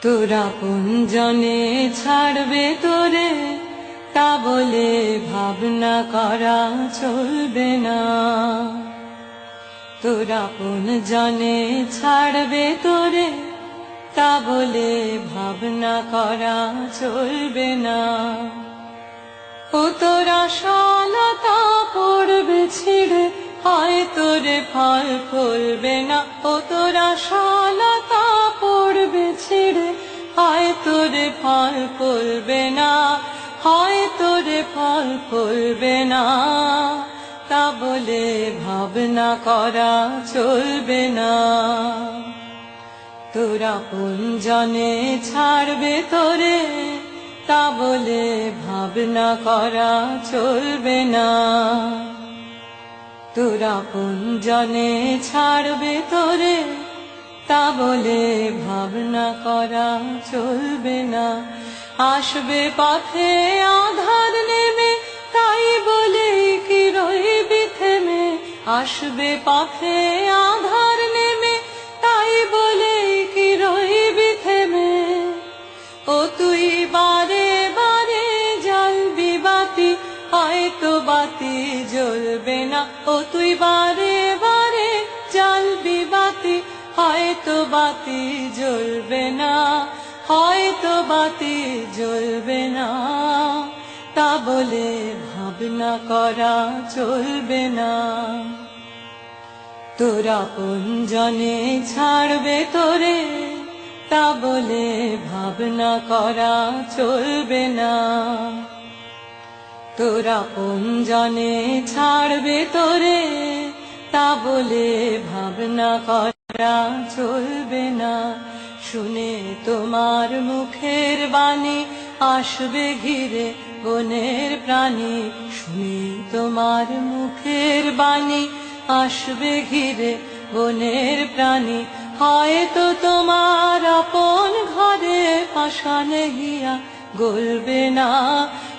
তোরা আপনজনে ছাড়বে তোরে, তা বলে ভাবনা করা চলবে না। তোরা আপনজনে ছাড়বে তোরে, তা বলে ভাবনা করা চলবে না। ও তোরা শালতা পড়বে ছিঁড়ে, হয় তোরে ফল ফলবে না। ও তোরা শালতা পড়বে ছিঁড়ে, হয় তোরে ফল ফলবে না, হয় তোরে ফল ফলবে না। তা বলে ভাবনা করা চলবে না। তোরা আপনজনে ছাড়বে তোরে, তা বলে ভাবনা করা চলবে না। তোরা আপনজনে ছাড়বে তোরে, তা বলে ভাবনা করা চলবে না। আসবে পথে আঁধার নেমে, তাই বলে কি রইবি থেমে। আসবে পথে আঁধার নেমে, তাই বলে কি রইবি থেমে। ও তুই বারে বারে জ্বালবি বাতি, হয়তো বাতি জ্বলবে না। ও তুই বারে বারে জ্বালবি বাতি, হয়তো বাতি জ্বলবে না, হয়তো বাতি জ্বলবে না। তা বলে ভাবনা করা চলবে না। তোরা আপনজনে ছাড়বে তোরে, তা বলে ভাবনা করা চলবে না। তোরা আপনজনে ছাড়বে তোরে, তা বলে ভাবনা করা চলবে না। শুনে তোমার মুখের বাণী আসবে ঘিরে বনের প্রাণী। শুনে তোমার মুখের বাণী আসবে ঘিরে বনের প্রাণী। হয়তো তোমার আপন ঘরে পাষাণে হিয়া গলবে না।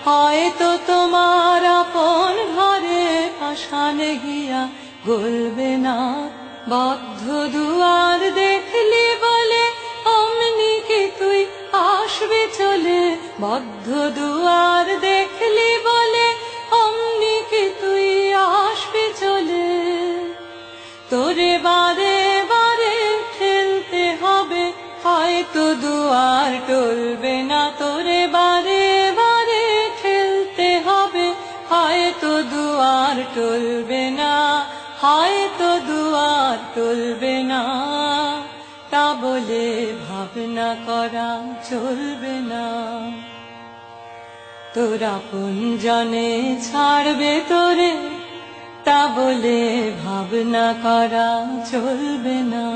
হয়তো তোমার আপন ঘরে পাষাণে হিয়া গলবে না। বদ্ধ দুয়ার দেখলি বলে অমনি কি তুই আসবি চলে। বদ্ধ দুয়ার দেখলি বলে অমনি কি তুই আসবি চলে। তোরে বারে বারে ঠেলতে হবে, হয়তো দুয়ার টলবে না। তোরে বারে বারে ঠেলতে হবে, হয়তো দুয়ার টলবে না, হয়তো দুয়ার টলবে না। তা বলে ভাবনা করা চলবে না। তোরা আপনজনে ছাড়বে তোরে, তা বলে ভাবনা করা চলবে না।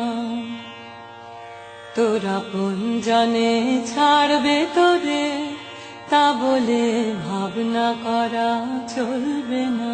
তোরা আপনজনে ছাড়বে তোরে, তা বলে ভাবনা করা চলবে না।